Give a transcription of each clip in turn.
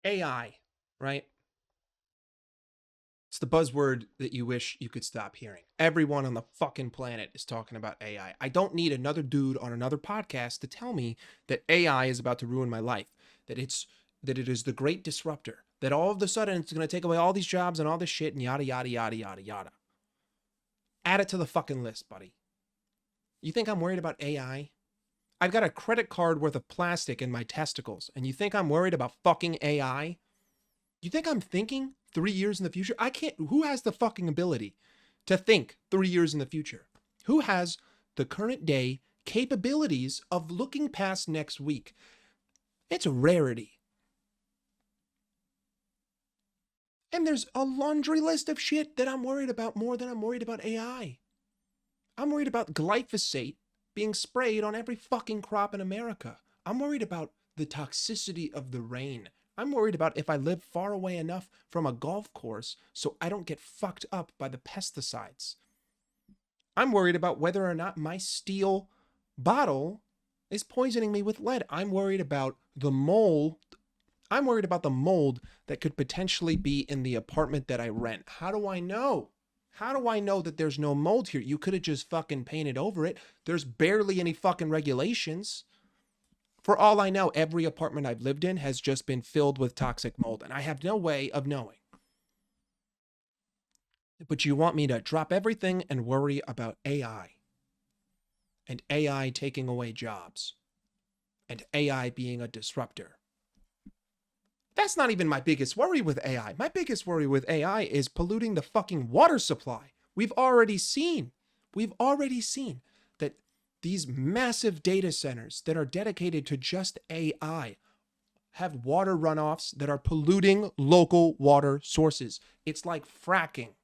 AI, right? It's the buzzword that you wish you could stop hearing. Everyone on the fucking planet is talking about AI. I don't need another dude on another podcast to tell me that AI is about to ruin my life, that it is the great disruptor, that all of a sudden it's going to take away all these jobs and all this shit and yada yada yada yada yada. Add it to the fucking list, buddy. You think I'm worried about AI? I've got a credit card worth of plastic in my testicles, and you think I'm worried about fucking AI? You think I'm thinking 3 years in the future? I can't. Who has the fucking ability to think 3 years in the future? Who has the current day capabilities of looking past next week? It's a rarity. And there's a laundry list of shit that I'm worried about more than I'm worried about AI. I'm worried about glyphosate being sprayed on every fucking crop in America. I'm worried about the toxicity of the rain. I'm worried about if I live far away enough from a golf course so I don't get fucked up by the pesticides. I'm worried about whether or not my steel bottle is poisoning me with lead. I'm worried about the mold. I'm worried about the mold that could potentially be in the apartment that I rent. How do I know? How do I know that there's no mold here? You could have just fucking painted over it. There's barely any fucking regulations. For all I know, every apartment I've lived in has just been filled with toxic mold, and I have no way of knowing. But you want me to drop everything and worry about AI, and AI taking away jobs, and AI being a disruptor. That's not even my biggest worry with AI. My biggest worry with AI is polluting the fucking water supply. We've already seen that these massive data centers that are dedicated to just AI have water runoffs that are polluting local water sources. It's like fracking,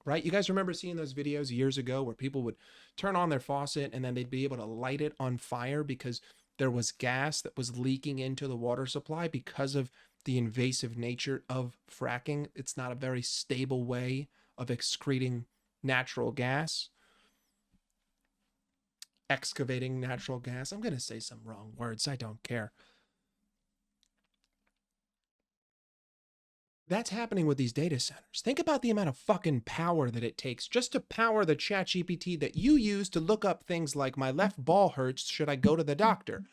right? You guys remember seeing those videos years ago where people would turn on their faucet and then they'd be able to light it on fire because there was gas that was leaking into the water supply because of the invasive nature of fracking. It's not a very stable way of excreting natural gas. Excavating natural gas. I'm going to say some wrong words. I don't care. That's happening with these data centers. Think about the amount of fucking power that it takes just to power the ChatGPT that you use to look up things like my left ball hurts, should I go to the doctor?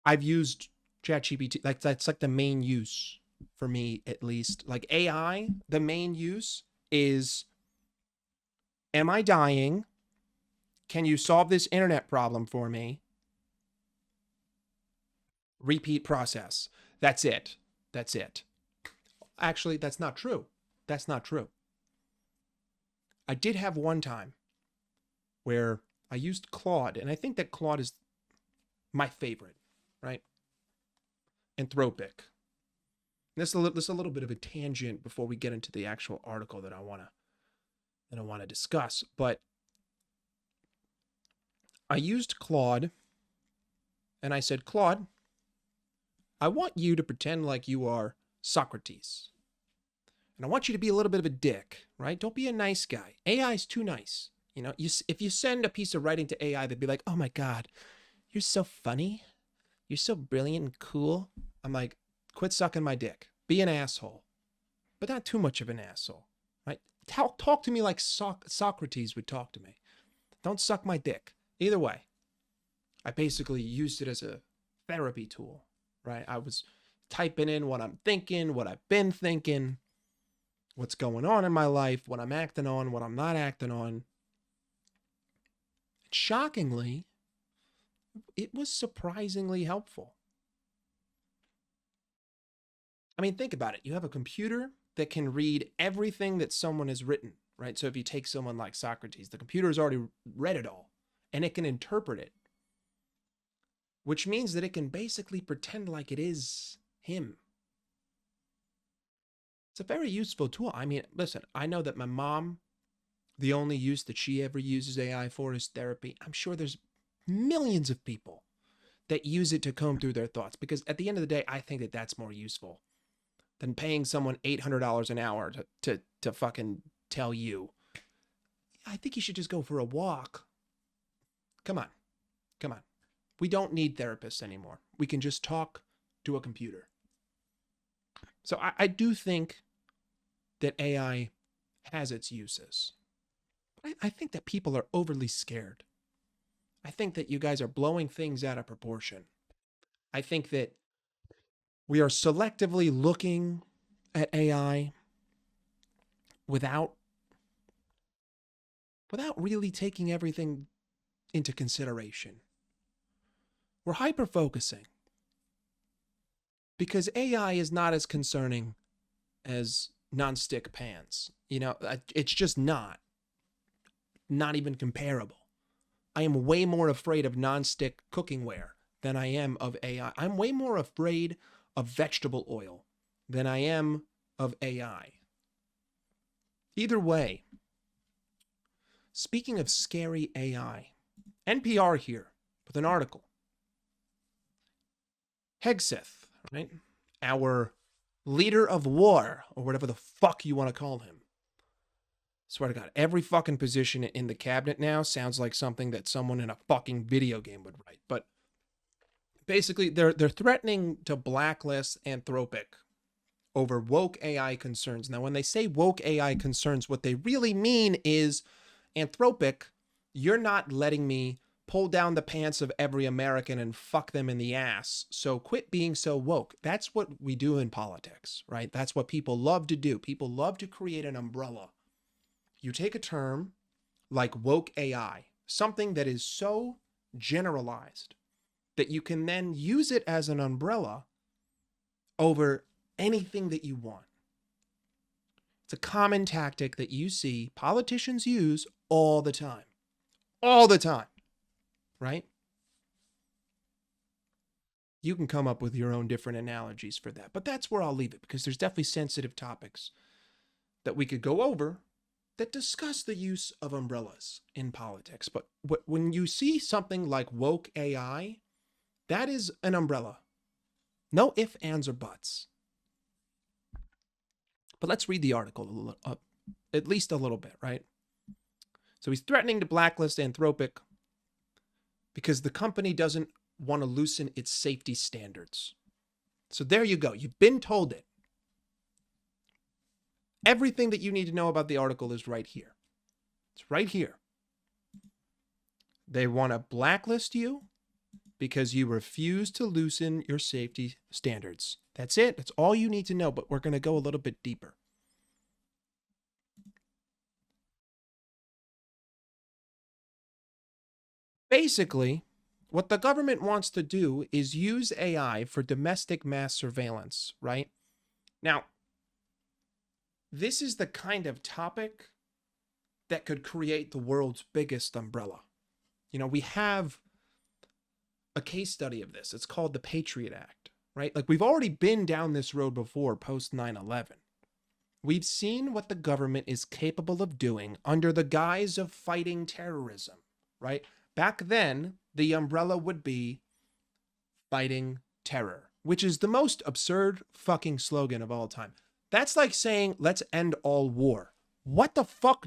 I've used ChatGPT, like that's like the main use for me, at least. Like AI, the main use is, am I dying? Can you solve this internet problem for me? Repeat process. That's it. That's it. Actually, that's not true. That's not true. I did have one time where I used Claude, and I think that Claude is my favorite, right? Anthropic. This is a little bit of a tangent before we get into the actual article that I want to discuss, but I used Claude and I said, Claude, I want you to pretend like you are Socrates. And I want you to be a little bit of a dick, right? Don't be a nice guy. AI is too nice. You know, if you send a piece of writing to AI, they'd be like, oh my God, you're so funny. You're so brilliant and cool. I'm like, quit sucking my dick. Be an asshole, but not too much of an asshole, right? Talk to me like Socrates would talk to me. Don't suck my dick. Either way, I basically used it as a therapy tool, right? I was typing in what I'm thinking, what I've been thinking, what's going on in my life, what I'm acting on, what I'm not acting on. Shockingly, it was surprisingly helpful. I mean, think about it. You have a computer that can read everything that someone has written, right? So if you take someone like Socrates, the computer has already read it all and it can interpret it, which means that it can basically pretend like it is him. It's a very useful tool. I mean, listen, I know that my mom, the only use that she ever uses AI for is therapy. I'm sure there's millions of people that use it to comb through their thoughts because at the end of the day, I think that that's more useful than paying someone $800 an hour to fucking tell you, I think you should just go for a walk. Come on. Come on. We don't need therapists anymore. We can just talk to a computer. So I do think that AI has its uses. I think that people are overly scared. I think that you guys are blowing things out of proportion. I think that we are selectively looking at AI without really taking everything into consideration. We're hyper-focusing because AI is not as concerning as nonstick pans. You know, it's just not even comparable. I am way more afraid of nonstick cooking ware than I am of AI. I'm way more afraid of vegetable oil than I am of AI. Either way, speaking of scary AI, NPR here with an article. Hegseth, right? Our leader of war, or whatever the fuck you want to call him. Swear to God, every fucking position in the cabinet now sounds like something that someone in a fucking video game would write. But basically, they're threatening to blacklist Anthropic over woke AI concerns. Now, when they say woke AI concerns, what they really mean is, Anthropic, you're not letting me pull down the pants of every American and fuck them in the ass. So quit being so woke. That's what we do in politics, right? That's what people love to do. People love to create an umbrella. You take a term like woke AI, something that is so generalized that you can then use it as an umbrella over anything that you want. It's a common tactic that you see politicians use all the time. All the time. Right? You can come up with your own different analogies for that, but that's where I'll leave it, because there's definitely sensitive topics that we could go over that discuss the use of umbrellas in politics. But when you see something like woke AI, that is an umbrella. No ifs, ands, or buts. But let's read the article at least a little bit, right? So he's threatening to blacklist Anthropic because the company doesn't want to loosen its safety standards. So there you go. You've been told it. Everything that you need to know about the article is right here. It's right here. They want to blacklist you because you refuse to loosen your safety standards. That's it. That's all you need to know, but we're going to go a little bit deeper. Basically, what the government wants to do is use AI for domestic mass surveillance, right? Now, this is the kind of topic that could create the world's biggest umbrella. You know, we have a case study of this. It's called the Patriot Act, right? Like, we've already been down this road before, post 9/11. We've seen what the government is capable of doing under the guise of fighting terrorism, right? Back then, the umbrella would be fighting terror, which is the most absurd fucking slogan of all time. That's like saying, let's end all war. What the fuck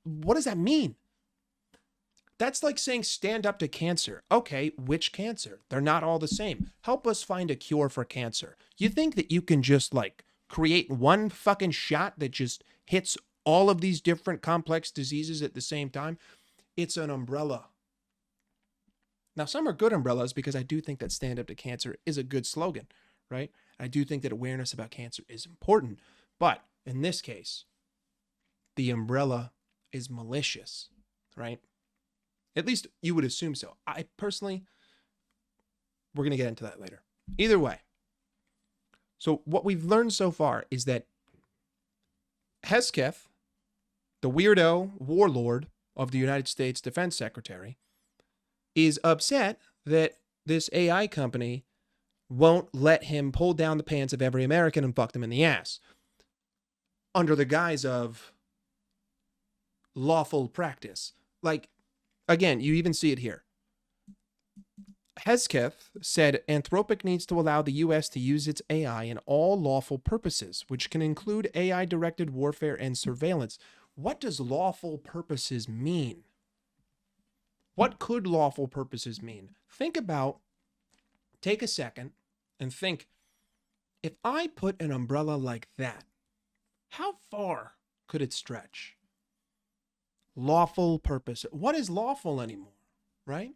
what does that mean? That's like saying stand up to cancer. Okay, which cancer? They're not all the same. Help us find a cure for cancer. You think that you can just like create one fucking shot that just hits all of these different complex diseases at the same time? It's an umbrella. Now, some are good umbrellas, because I do think that stand up to cancer is a good slogan, right? I do think that awareness about cancer is important. But in this case, the umbrella is malicious, right? At least you would assume so. I personally, we're going to get into that later. Either way. So what we've learned so far is that Hesketh, the weirdo warlord of the United States Defense Secretary, is upset that this AI company won't let him pull down the pants of every American and fuck them in the ass under the guise of lawful practice. Like, again, you even see it here. Hesketh said Anthropic needs to allow the U.S. to use its AI in all lawful purposes, which can include AI-directed warfare and surveillance. What does lawful purposes mean? What could lawful purposes mean? Take a second and think If I put an umbrella like that, how far could it stretch? Lawful purpose. What is lawful anymore, right?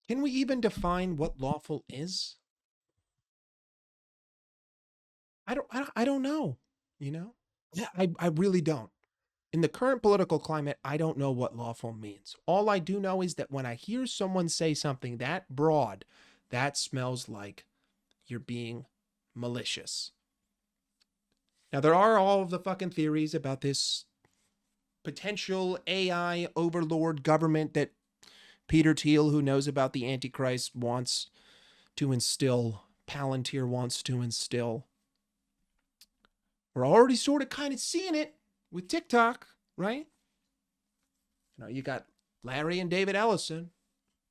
Can we even define what lawful is? I don't know, you know? Yeah, I really don't. In the current political climate, I don't know what lawful means. All I do know is that when I hear someone say something that broad, that smells like you're being malicious. Now, there are all of the fucking theories about this potential AI overlord government that Peter Thiel, who knows about the Antichrist, wants to instill. Palantir wants to instill. We're already sort of kind of seeing it with TikTok, right? You know, you got Larry and David Ellison,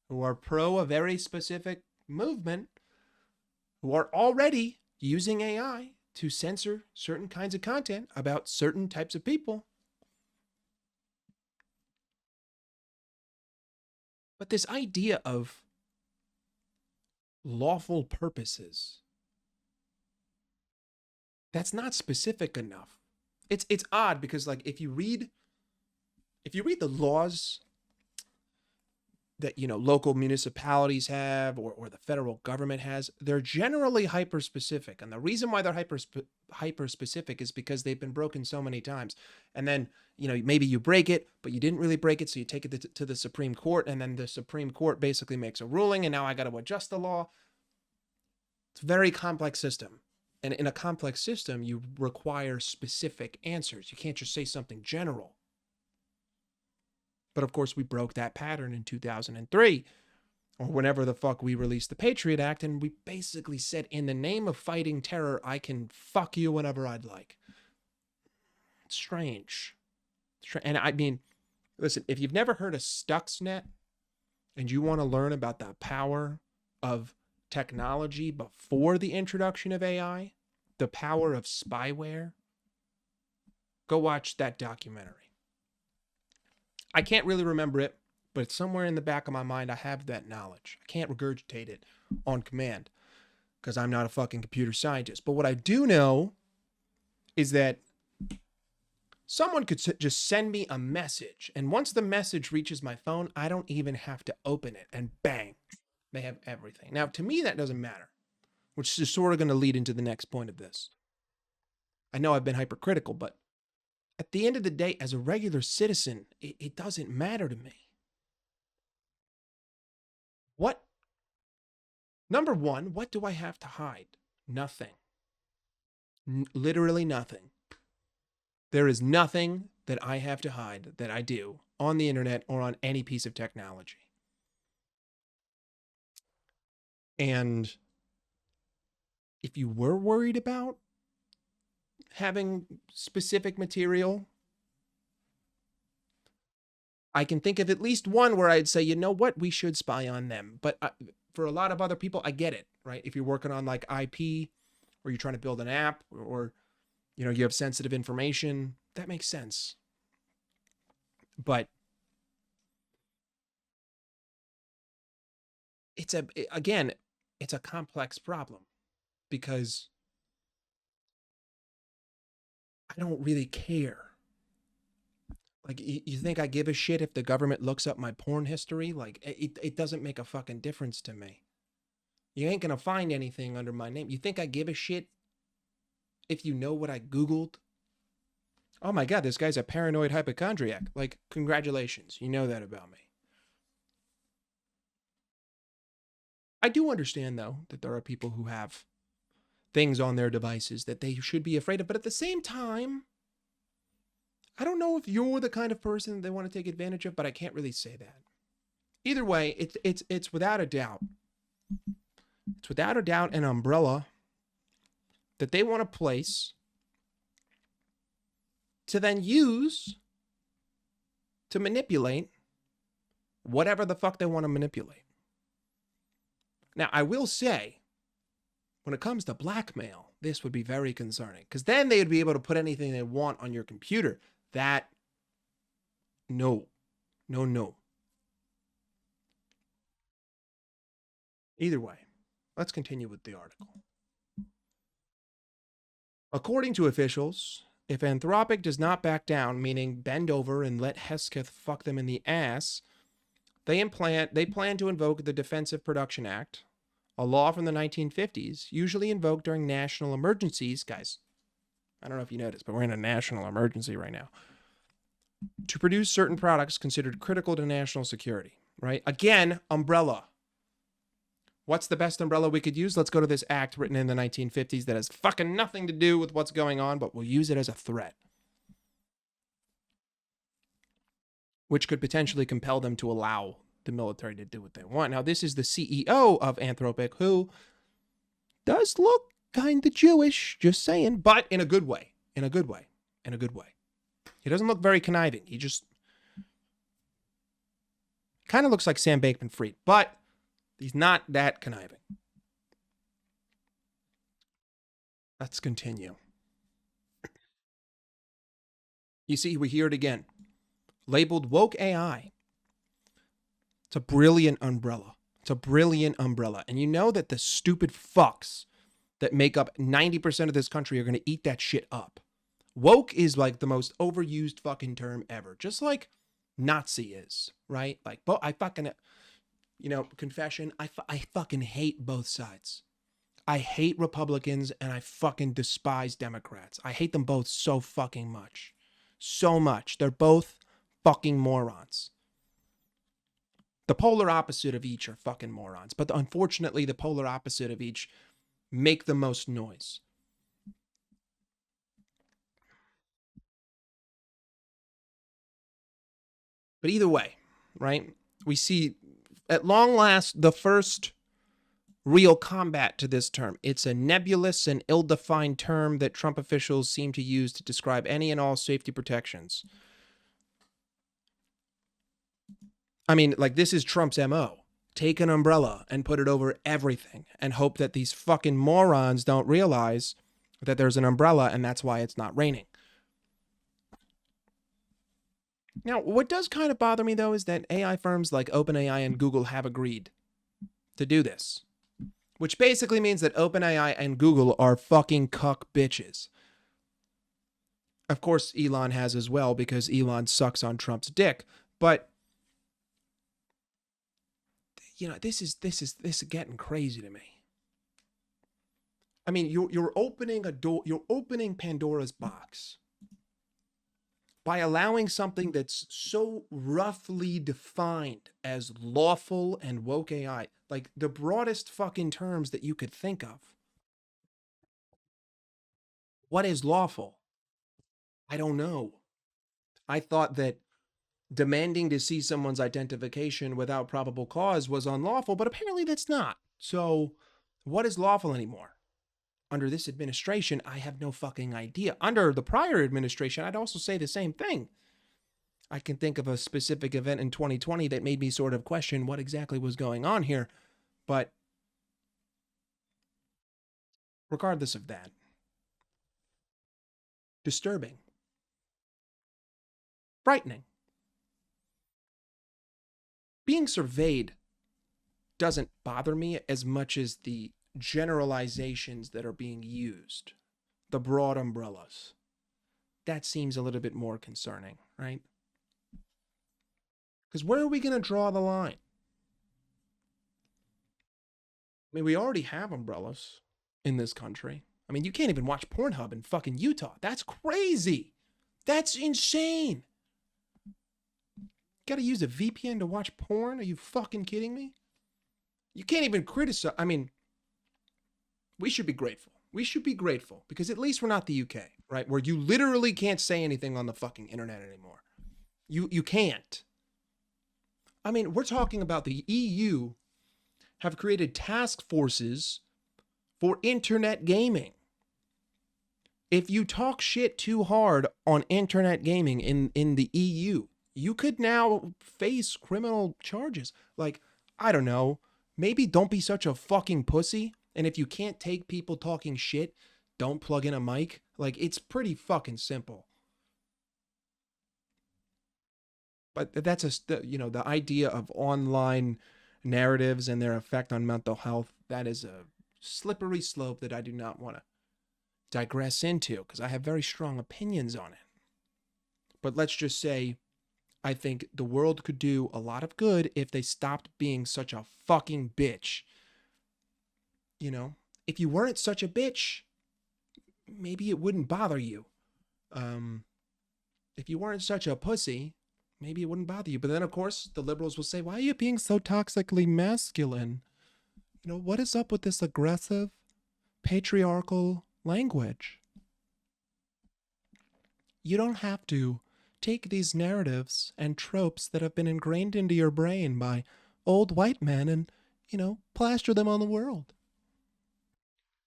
who are pro a very specific movement, who are already using AI to censor certain kinds of content about certain types of people. But this idea of lawful purposes, that's not specific enough. It's odd because, like, if you read the laws that, you know, local municipalities have, or the federal government has, they're generally hyper specific. And the reason why they're hyper specific is because they've been broken so many times. And then, you know, maybe you break it, but you didn't really break it, so you take it to the Supreme Court, and then the Supreme Court basically makes a ruling, and now I got to adjust the law. It's a very complex system. And in a complex system, you require specific answers. You can't just say something general. But of course, we broke that pattern in 2003, or whenever the fuck we released the Patriot Act, and we basically said, in the name of fighting terror, I can fuck you whenever I'd like. It's strange. And I mean, listen, if you've never heard of Stuxnet and you want to learn about the power of technology before the introduction of AI, the power of spyware, go watch that documentary. I can't really remember it, but it's somewhere in the back of my mind. I have that knowledge. I can't regurgitate it on command because I'm not a fucking computer scientist. But what I do know is that someone could just send me a message, and once the message reaches my phone, I don't even have to open it, and bang, they have everything. Now, to me, that doesn't matter, which is sort of going to lead into the next point of this. I know I've been hypercritical, but at the end of the day, as a regular citizen, it doesn't matter to me. Number one, what do I have to hide? Nothing. Literally nothing. There is nothing that I have to hide that I do on the internet or on any piece of technology. And if you were worried about having specific material, I can think of at least one where I'd say, you know what, we should spy on them. But for a lot of other people, I get it, right? If you're working on like IP, or you're trying to build an app, or you know, you have sensitive information, that makes sense. But it's a complex problem because I don't really care. Like, you think I give a shit if the government looks up my porn history? Like, it doesn't make a fucking difference to me. You ain't gonna find anything under my name. You think I give a shit if you know what I Googled? Oh my God, this guy's a paranoid hypochondriac. Like, congratulations, you know that about me. I do understand, though, that there are people who have things on their devices that they should be afraid of. But at the same time, I don't know if you're the kind of person that they want to take advantage of, but I can't really say that. Either way, it's without a doubt. It's without a doubt an umbrella that they want to place to then use to manipulate whatever the fuck they want to manipulate. Now, I will say, when it comes to blackmail, this would be very concerning, because then they would be able to put anything they want on your computer. That, no. Either way, Let's continue with the article. According to officials, if Anthropic does not back down, meaning bend over and let Hesketh fuck them in the ass, they plan to invoke the Defensive Production Act, a law from the 1950s, usually invoked during national emergencies. Guys, I don't know if you noticed, but we're in a national emergency right now. To produce certain products considered critical to national security, right? Again, umbrella. What's the best umbrella we could use? Let's go to this act written in the 1950s that has fucking nothing to do with what's going on, but we'll use it as a threat, which could potentially compel them to allow the military to do what they want. Now, this is the CEO of Anthropic, who does look kind of Jewish, just saying, but in a good way. In a good way. In a good way. He doesn't look very conniving. He just kind of looks like Sam Bankman-Fried, but he's not that conniving. Let's continue. You see, we hear it again. Labeled woke AI. It's a brilliant umbrella. It's a brilliant umbrella. And you know that the stupid fucks that make up 90% of this country are going to eat that shit up. Woke is like the most overused fucking term ever. Just like Nazi is, right? Like, I fucking, confession, I fucking hate both sides. I hate Republicans and I fucking despise Democrats. I hate them both so fucking much. So much. They're both fucking morons. The polar opposite of each are fucking morons. But unfortunately, the polar opposite of each make the most noise. But either way, right? We see at long last the first real combat to this term. It's a nebulous and ill-defined term that Trump officials seem to use to describe any and all safety protections. I mean, like, this is Trump's MO. Take an umbrella and put it over everything and hope that these fucking morons don't realize that there's an umbrella and that's why it's not raining. Now, what does kind of bother me, though, is that AI firms like OpenAI and Google have agreed to do this, which basically means that OpenAI and Google are fucking cuck bitches. Of course, Elon has as well, because Elon sucks on Trump's dick. But, this is getting crazy to me. I mean, you're opening a door, you're opening Pandora's box by allowing something that's so roughly defined as lawful and woke AI, like the broadest fucking terms that you could think of. What is lawful? I don't know. I thought that demanding to see someone's identification without probable cause was unlawful, but apparently that's not. So what is lawful anymore? Under this administration, I have no fucking idea. Under the prior administration, I'd also say the same thing. I can think of a specific event in 2020 that made me sort of question what exactly was going on here. But regardless of that, disturbing, frightening. Being surveyed doesn't bother me as much as the generalizations that are being used, the broad umbrellas. That seems a little bit more concerning, right? Because where are we going to draw the line? I mean, we already have umbrellas in this country. I mean, you can't even watch Pornhub in fucking Utah. That's crazy. That's insane. Got to use a VPN to watch porn? Are you fucking kidding me? You can't even criticize. I mean, we should be grateful. We should be grateful because at least we're not the UK, right? Where you literally can't say anything on the fucking internet anymore. You can't. I mean, we're talking about the EU have created task forces for internet gaming. If you talk shit too hard on internet gaming in the EU, you could now face criminal charges. Like, I don't know, maybe don't be such a fucking pussy. And if you can't take people talking shit, don't plug in a mic. Like, it's pretty fucking simple. But that's the idea of online narratives and their effect on mental health, that is a slippery slope that I do not want to digress into because I have very strong opinions on it. But let's just say I think the world could do a lot of good if they stopped being such a fucking bitch. You know, if you weren't such a bitch, maybe it wouldn't bother you. If you weren't such a pussy, maybe it wouldn't bother you. But then, of course, the liberals will say, why are you being so toxically masculine? You know, what is up with this aggressive, patriarchal language? You don't have to take these narratives and tropes that have been ingrained into your brain by old white men and, you know, plaster them on the world.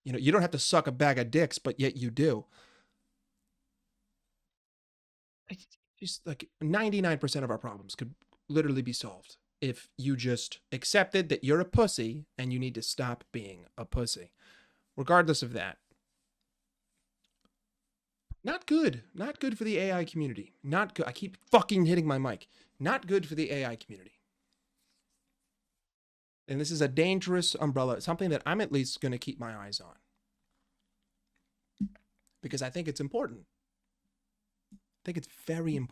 You know, you don't have to suck a bag of dicks, but yet you do. Just like 99% of our problems could literally be solved if you just accepted that you're a pussy and you need to stop being a pussy. Regardless of that. Not good. Not good for the AI community. Not good. I keep fucking hitting my mic. Not good for the AI community. And this is a dangerous umbrella, something that I'm at least going to keep my eyes on. Because I think it's important. I think it's very important.